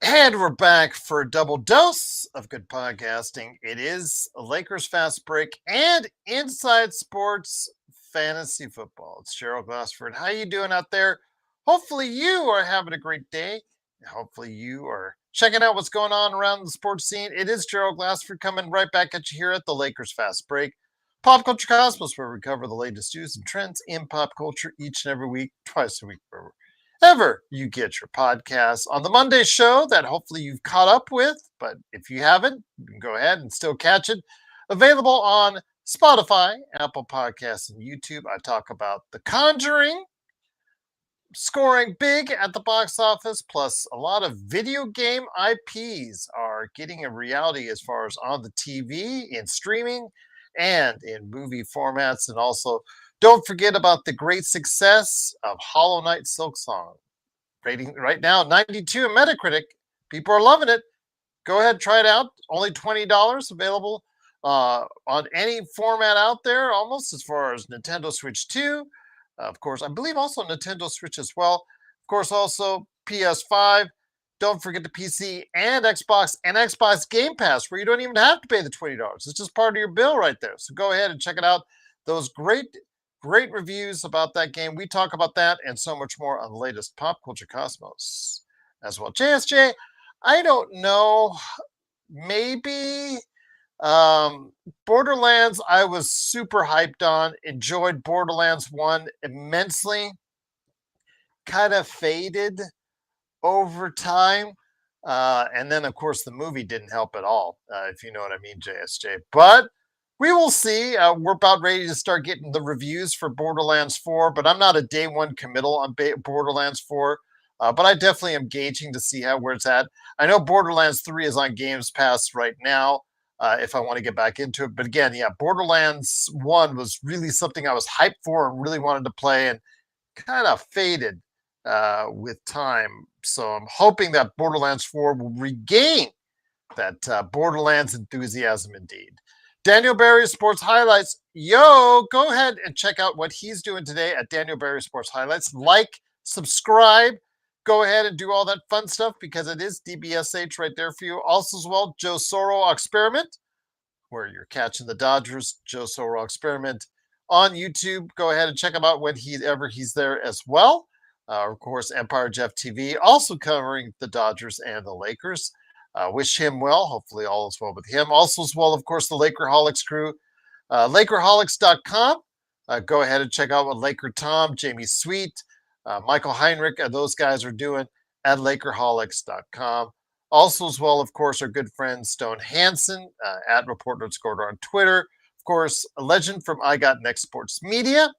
And we're back for a double dose of good podcasting. It is a Lakers Fast Break and Inside Sports Fantasy Football. It's Gerald Glassford. How you doing out there? Hopefully you are having a great day. Hopefully you are checking out what's going on around the sports scene. It is Gerald Glassford coming right back at you here at the Lakers Fast Break. Pop Culture Cosmos, where we cover the latest news and trends in pop culture each and every week, twice a week, ever you get your podcasts. On the Monday show that hopefully you've caught up with, but if you haven't, you can go ahead and still catch it. Available on Spotify, Apple Podcasts, and YouTube. I talk about The Conjuring, scoring big at the box office, plus a lot of video game IPs are getting a reality as far as on the TV, in streaming, and in movie formats. And also, don't forget about the great success of Hollow Knight Silksong. Rating right now 92 in Metacritic. People are loving it. Go ahead, try it out. Only $20 available on any format out there, almost as far as Nintendo Switch 2. Of course, I believe also Nintendo Switch as well. Of course, also PS5. Don't forget the PC and Xbox Game Pass, where you don't even have to pay the $20. It's just part of your bill right there. So go ahead and check it out. Those great reviews about that game. We talk about that and so much more on the latest Pop Culture Cosmos as well. JSJ, I don't know. Maybe Borderlands, I was super hyped on, enjoyed Borderlands 1 immensely, kind of faded over time. And then, of course, the movie didn't help at all, if you know what I mean, JSJ. But we will see. We're about ready to start getting the reviews for Borderlands 4, but I'm not a day one committal on Borderlands 4. But I definitely am gauging to see where it's at. I know Borderlands 3 is on Games Pass right now. If I want to get back into it. But again, yeah, Borderlands 1 was really something I was hyped for and really wanted to play, and kind of faded with time. So I'm hoping that Borderlands 4 will regain that Borderlands enthusiasm indeed. Daniel Barry Sports Highlights. Yo, go ahead and check out what he's doing today at Daniel Barry Sports Highlights. Like, subscribe. Go ahead and do all that fun stuff because it is DBSH right there for you. Also, as well, Joe Soro Experiment, where you're catching the Dodgers. Joe Soro Experiment on YouTube. Go ahead and check him out whenever he's there as well. Of course, Empire Jeff TV, also covering the Dodgers and the Lakers. Wish him well. Hopefully, all is well with him. Also, as well, of course, the Lakerholics crew, Lakerholics.com. Go ahead and check out what Laker Tom, Jamie Sweet, Michael Heinrich, those guys are doing at Lakerholics.com. Also, as well, of course, our good friend Stone Hansen at Report_Scored on Twitter. Of course, a legend from I Got Next Sports Media.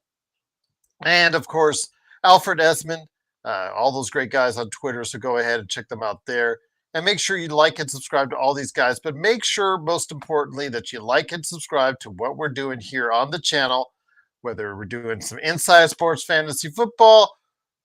And, of course, Alfred Esmond, all those great guys on Twitter. So go ahead and check them out there. And make sure you like and subscribe to all these guys. But make sure, most importantly, that you like and subscribe to what we're doing here on the channel, whether we're doing some Inside Sports Fantasy Football,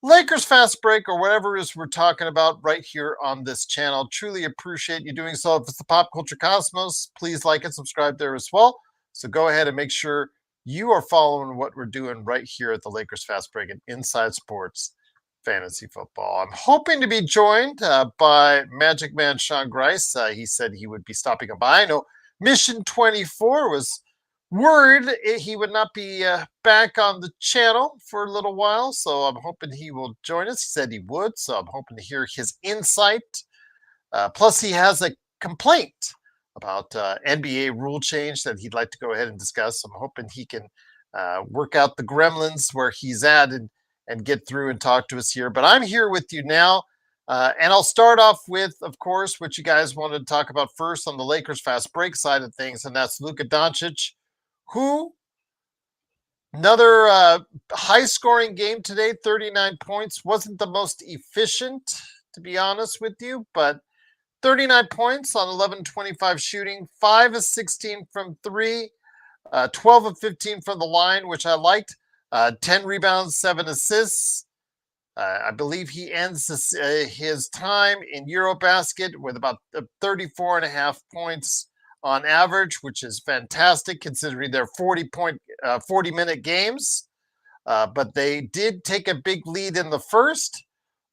Lakers Fast Break, or whatever it is we're talking about right here on this channel. Truly appreciate you doing so. If it's the Pop Culture Cosmos, please like and subscribe there as well. So go ahead and make sure you are following what we're doing right here at the Lakers Fast Break and Inside Sports Fantasy Football. I'm hoping to be joined by Magic Man Sean Grice. He said he would be stopping by. I know Mission 24 was worried he would not be back on the channel for a little while, so I'm hoping he will join us. He said he would, so I'm hoping to hear his insight. Plus, he has a complaint about NBA rule change that he'd like to go ahead and discuss. I'm hoping he can work out the gremlins where he's at and get through and talk to us here. But I'm here with you now. And I'll start off with, of course, what you guys wanted to talk about first on the Lakers Fast Break side of things, and that's Luka Doncic, who, another high-scoring game today, 39 points. Wasn't the most efficient, to be honest with you, but 39 points on 11-25 shooting, 5 of 16 from 3, 12 of 15 from the line, which I liked, 10 rebounds, 7 assists. I believe he ends his time in Eurobasket with about 34.5 points on average, which is fantastic considering they're 40-minute games. But they did take a big lead in the first,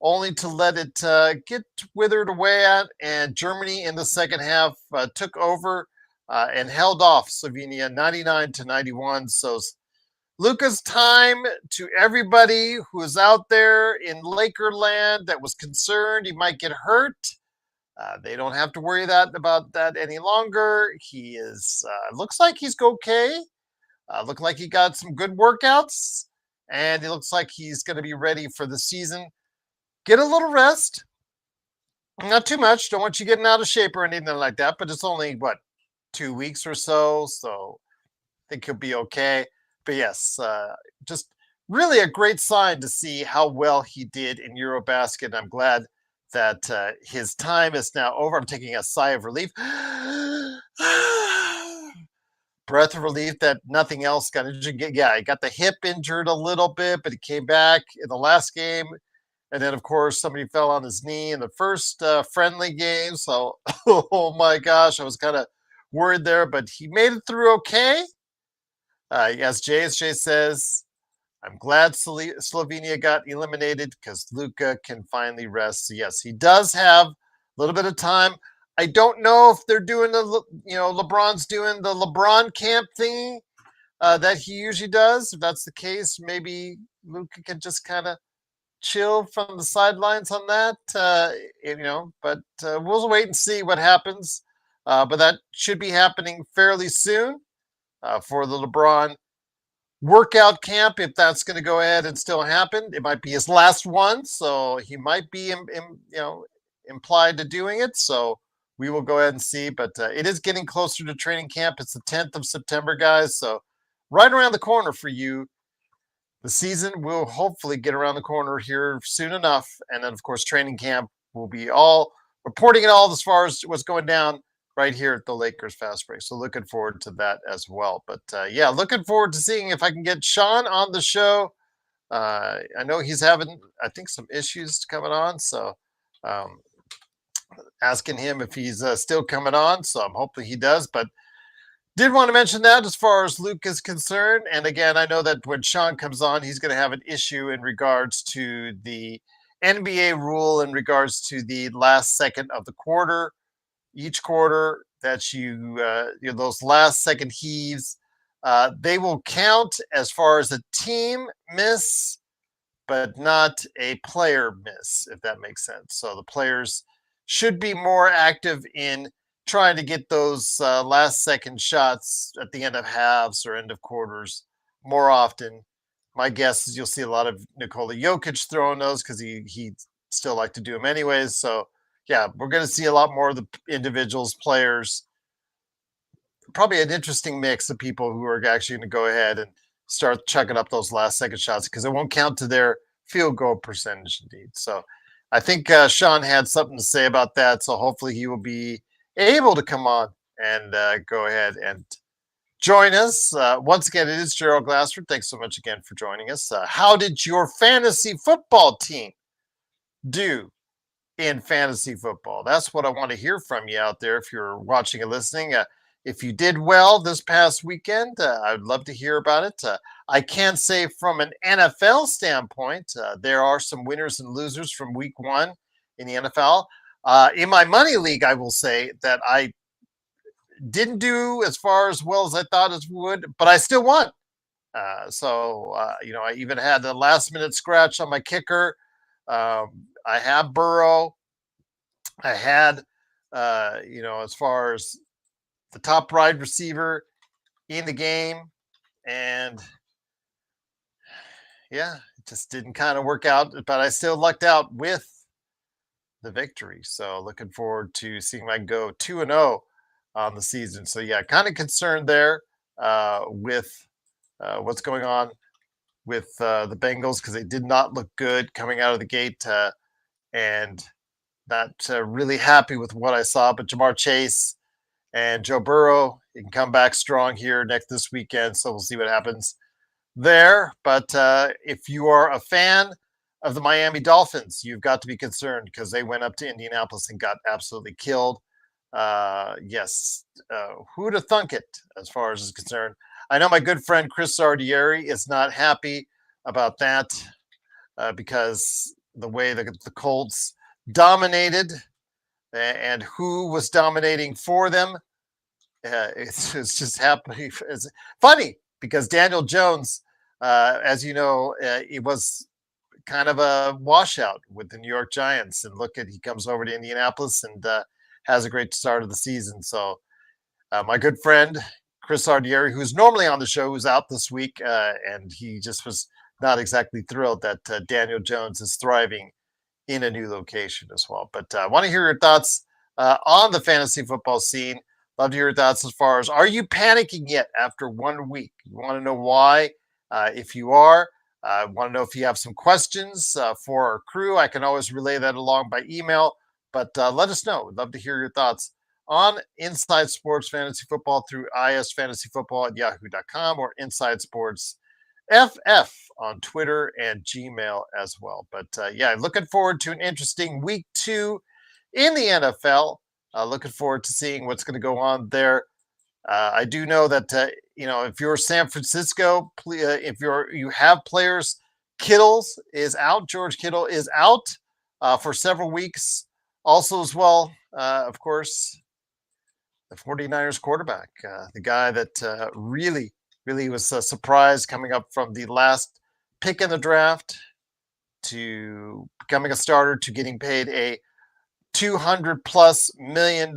only to let it get withered away and Germany in the second half took over and held off Slovenia 99-91. So Luka's time to everybody who is out there in Lakerland that was concerned he might get hurt. They don't have to worry about that any longer. He is looks like he's okay. Look like he got some good workouts, and he looks like he's going to be ready for the season. Get a little rest, not too much. Don't want you getting out of shape or anything like that. But it's only what 2 weeks or so, so I think he'll be okay. But yes, just really a great sign to see how well he did in Eurobasket. I'm glad that his time is now over. I'm taking a sigh of relief. Breath of relief that nothing else got injured. Yeah, he got the hip injured a little bit, but he came back in the last game. And then, of course, somebody fell on his knee in the first friendly game. So, oh my gosh, I was kind of worried there, but he made it through okay. As JSJ says, I'm glad Slovenia got eliminated because Luka can finally rest. So yes, he does have a little bit of time. I don't know if they're doing LeBron's doing the LeBron camp thing that he usually does. If that's the case, maybe Luka can just kind of chill from the sidelines on that. But we'll wait and see what happens. But that should be happening fairly soon for the LeBron workout camp, if that's going to go ahead and still happen. It might be his last one, so he might be implied to doing it. So we will go ahead and see. But it is getting closer to training camp. It's the 10th of September, guys. So right around the corner for you. The season will hopefully get around the corner here soon enough. And then, of course, training camp will be all reporting it all as far as what's going down right here at the Lakers Fast Break. So looking forward to that as well. But yeah, looking forward to seeing if I can get Sean on the show. I know he's having, I think, some issues coming on. So asking him if he's still coming on. So I'm hoping he does. But did want to mention that as far as Luke is concerned. And again, I know that when Sean comes on, he's going to have an issue in regards to the NBA rule in regards to the last second of the quarter. Each quarter that those last second heaves, they will count as far as a team miss, but not a player miss, if that makes sense. So the players should be more active in trying to get those last second shots at the end of halves or end of quarters more often. My guess is you'll see a lot of Nikola Jokic throwing those because he still like to do them anyways. So yeah, we're going to see a lot more of the individuals, players, probably an interesting mix of people who are actually going to go ahead and start chucking up those last second shots because it won't count to their field goal percentage indeed. So I think Sean had something to say about that. So hopefully he will be able to come on and go ahead and join us. Once again, it is Gerald Glassford. Thanks so much again for joining us. How did your fantasy football team do in fantasy football? That's what I want to hear from you out there if you're watching and listening. If you did well this past weekend, I'd love to hear about it. I can say from an NFL standpoint, there are some winners and losers from week one in the NFL. In my money league, I will say that I didn't do as far as well as I thought it would, but I still won. I even had a last minute scratch on my kicker. I have Burrow. I had, as far as the top wide receiver in the game. And yeah, it just didn't kind of work out, but I still lucked out with the victory. So looking forward to seeing I go 2-0 on the season. So yeah, kind of concerned there with what's going on with the Bengals because they did not look good coming out of the gate and not really happy with what I saw. But Jamar Chase and Joe Burrow, he can come back strong here this weekend. So we'll see what happens there. But if you are a fan of the Miami Dolphins, you've got to be concerned because they went up to Indianapolis and got absolutely killed. Yes, who'd have thunk it as far as is concerned? I know my good friend Chris Sardieri is not happy about that because the way the Colts dominated and who was dominating for them. It's just happening. It's funny because Daniel Jones, as you know, he was kind of a washout with the New York Giants. And look at, he comes over to Indianapolis and has a great start of the season. So my good friend Chris Ardieri, who's normally on the show, who's out this week, and he just was not exactly thrilled that Daniel Jones is thriving in a new location as well. But I want to hear your thoughts on the fantasy football scene. Love to hear your thoughts as far as, are you panicking yet after 1 week? You want to know why? If you are, I want to know if you have some questions for our crew. I can always relay that along by email, but let us know. We'd love to hear your thoughts on Inside Sports Fantasy Football through isfantasyfootball@yahoo.com or Inside Sports FF on Twitter and Gmail as well. But yeah, looking forward to an interesting week 2 in the NFL. Looking forward to seeing what's going to go on there. I do know that if you're San Francisco, if you have players, Kittles is out. George Kittle is out for several weeks. Also, as well, of course, the 49ers quarterback, the guy that really was surprised coming up from the last pick in the draft to becoming a starter to getting paid a $200+ million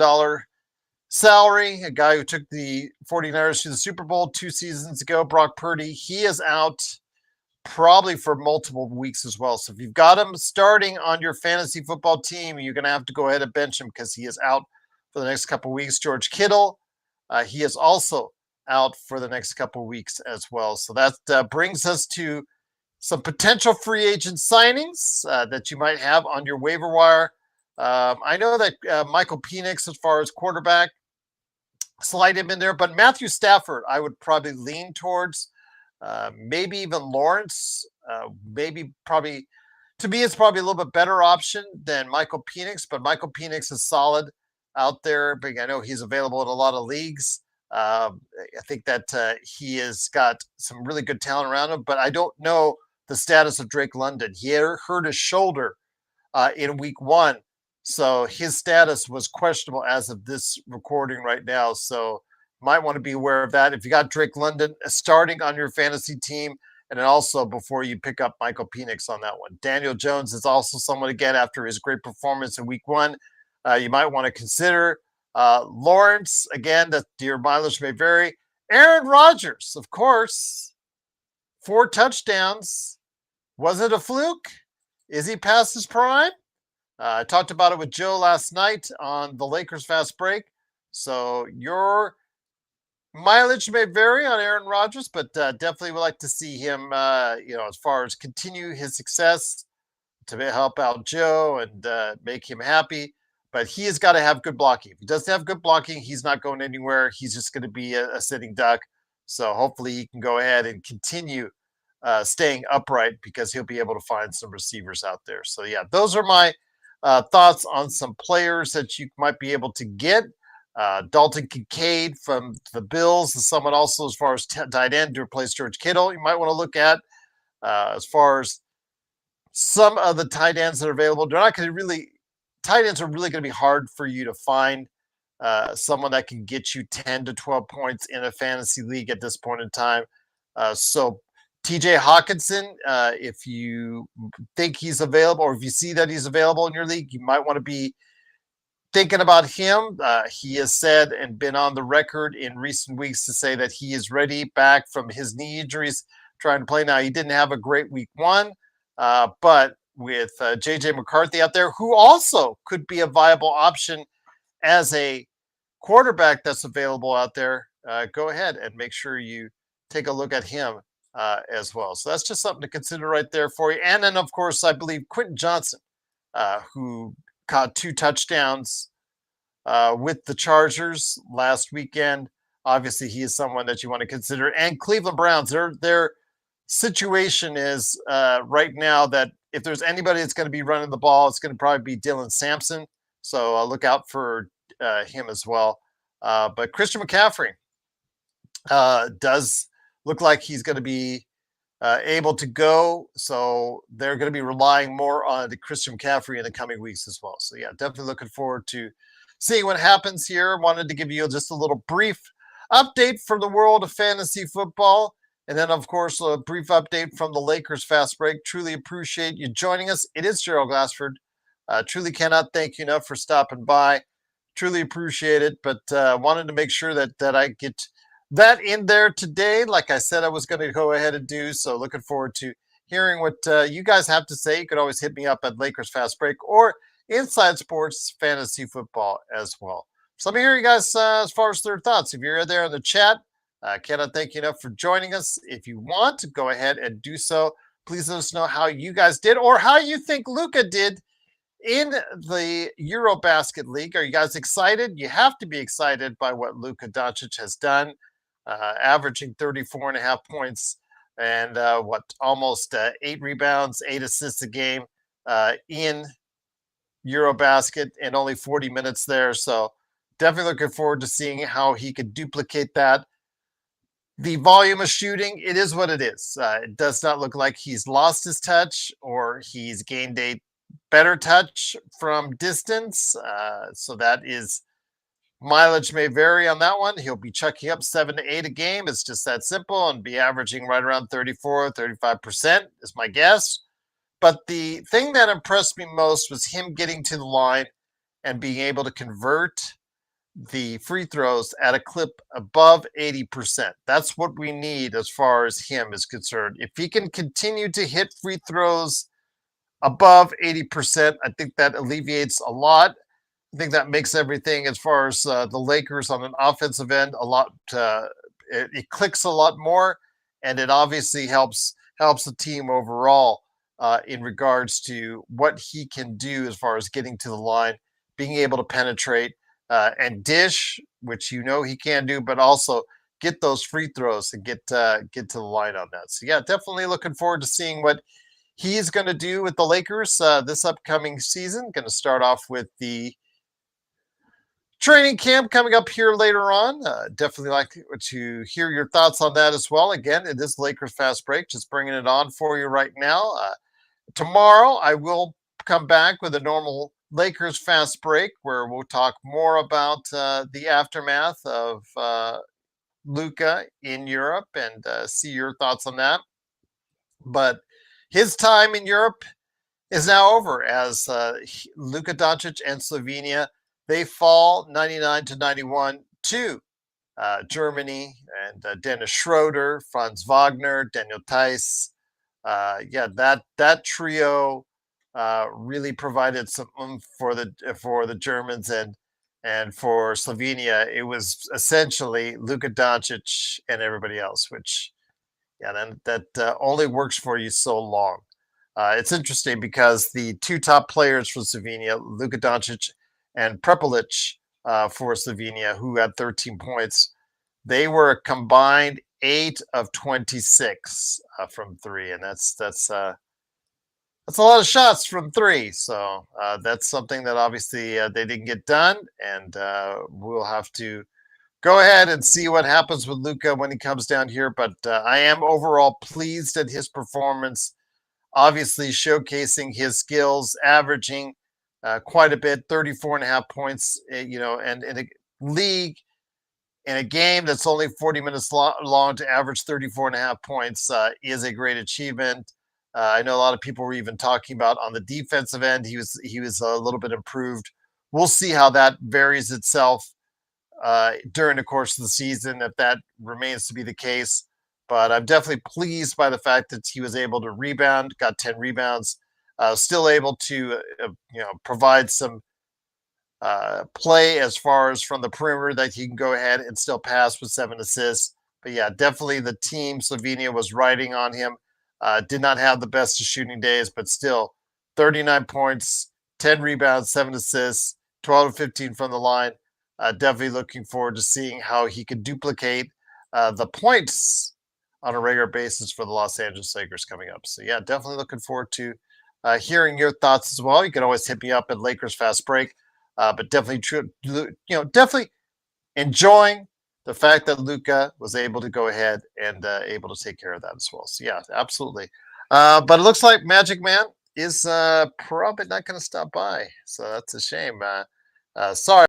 salary. A guy who took the 49ers to the Super Bowl 2 seasons ago, Brock Purdy, he is out probably for multiple weeks as well. So if you've got him starting on your fantasy football team, you're going to have to go ahead and bench him because he is out for the next couple of weeks. George Kittle, he is also out for the next couple of weeks as well. So that brings us to some potential free agent signings that you might have on your waiver wire. I know that Michael Penix, as far as quarterback, slide him in there, but Matthew Stafford, I would probably lean towards. Maybe even Lawrence. To me, it's probably a little bit better option than Michael Penix, but Michael Penix is solid out there. But I know he's available in a lot of leagues. I think that he has got some really good talent around him, but I don't know the status of Drake London. He hurt his shoulder in week 1. So his status was questionable as of this recording right now. So might want to be aware of that. If you got Drake London starting on your fantasy team, and then also before you pick up Michael Penix on that one. Daniel Jones is also someone, again, after his great performance in week 1, you might want to consider. Lawrence, again, that your mileage may vary. Aaron Rodgers, of course, 4 touchdowns. Was it a fluke? Is he past his prime? I talked about it with Joe last night on the Lakers Fast Break. So your mileage may vary on Aaron Rodgers, but definitely would like to see him, as far as continue his success to help out Joe and make him happy. But he has got to have good blocking. If he doesn't have good blocking, he's not going anywhere. He's just going to be a sitting duck. So hopefully he can go ahead and continue staying upright because he'll be able to find some receivers out there. So yeah, those are my thoughts on some players that you might be able to get. Dalton Kincaid from the Bills is someone also, as far as tight end, to replace George Kittle, you might want to look at. As far as some of the tight ends that are available, tight ends are really going to be hard for you to find someone that can get you 10 to 12 points in a fantasy league at this point in time. So TJ Hawkinson, if you think he's available, or if you see that he's available in your league, you might want to be thinking about him. He has said and been on the record in recent weeks to say that he is ready back from his knee injuries, trying to play. Now, he didn't have a great week 1, but with JJ McCarthy out there, who also could be a viable option as a quarterback that's available out there, go ahead and make sure you take a look at him as well. So that's just something to consider right there for you. And then, of course, I believe Quentin Johnson, who caught 2 touchdowns with the Chargers last weekend. Obviously, he is someone that you want to consider. And Cleveland Browns, their situation is right now that if there's anybody that's going to be running the ball, it's going to probably be Dylan Sampson. So look out for him as well. But Christian McCaffrey does look like he's going to be able to go. So they're going to be relying more on the Christian McCaffrey in the coming weeks as well. So yeah, definitely looking forward to seeing what happens here. Wanted to give you just a little brief update from the world of fantasy football. And then, of course, a brief update from the Lakers fast break. Truly appreciate you joining us. It is Gerald Glassford. Truly cannot thank you enough for stopping by. Truly appreciate it. But wanted to make sure that I get that in there today. Like I said, I was going to go ahead and do. So looking forward to hearing what you guys have to say. You could always hit me up at Lakers Fast Break or Inside Sports Fantasy Football as well. So let me hear you guys as far as their thoughts. If you're there in the chat, cannot thank you enough for joining us. If you want to go ahead and do so, please let us know how you guys did or how you think Luka did in the Eurobasket League. Are you guys excited? You have to be excited by what Luka Doncic has done, averaging 34.5 points and almost 8 rebounds, 8 assists a game in Eurobasket in only 40 minutes there. So definitely looking forward to seeing how he could duplicate that. The volume of shooting, it is what it is. It does not look like he's lost his touch or he's gained a better touch from distance. So that is mileage may vary on that one. He'll be chucking up 7 to 8 a game. It's just that simple and be averaging right around 34, 35% is my guess. But the thing that impressed me most was him getting to the line and being able to convert the free throws at a clip above 80%. That's what we need as far as him is concerned. If he can continue to hit free throws above 80%, I think that alleviates a lot. I think that makes everything as far as the Lakers on an offensive end a lot. It clicks a lot more, and it obviously helps the team overall in regards to what he can do as far as getting to the line, being able to penetrate and dish, which you know he can do, but also get those free throws and get to the line on that. So yeah, definitely looking forward to seeing what he's going to do with the Lakers this upcoming season. Going to start off with the training camp coming up here later on. Definitely like to hear your thoughts on that as well. Again, it is Lakers Fast Break, just bringing it on for you right now. Tomorrow, I will come back with a normal Lakers Fast Break where we'll talk more about the aftermath of Luka in Europe and see your thoughts on that. But his time in Europe is now over as Luka Doncic and Slovenia, they fall 99 to 91 to Germany and Dennis Schroeder, Franz Wagner, Daniel Theiss. That trio really provided some oomph for the Germans and for Slovenia. It was essentially Luka Doncic and everybody else, which that only works for you so long. It's interesting because the two top players for Slovenia, Luka Doncic and Prepelic for Slovenia, who had 13 points, they were a combined 8 of 26 from 3, and that's a lot of shots from 3. So that's something that obviously they didn't get done, and we'll have to go ahead and see what happens with Luka when he comes down here. But I am overall pleased at his performance. Obviously showcasing his skills, averaging quite a bit, 34.5 points, and in a league, in a game that's only 40 minutes long to average 34.5 points is a great achievement. I know a lot of people were even talking about on the defensive end, he was a little bit improved. We'll see how that varies itself during the course of the season, if that remains to be the case. But I'm definitely pleased by the fact that he was able to rebound, got 10 rebounds, still able to, provide some play as far as from the perimeter that he can go ahead and still pass with 7 assists. But yeah, definitely the team, Slovenia, was riding on him. Did not have the best of shooting days, but still 39 points, 10 rebounds, 7 assists, 12 to 15 from the line. Definitely looking forward to seeing how he could duplicate the points on a regular basis for the Los Angeles Lakers coming up. So yeah, definitely looking forward to hearing your thoughts as well. You can always hit me up at Lakers Fast Break, but definitely, definitely enjoying the fact that Luka was able to go ahead and able to take care of that as well. So yeah, absolutely. But it looks like Magic Man is probably not going to stop by. So that's a shame. Sorry.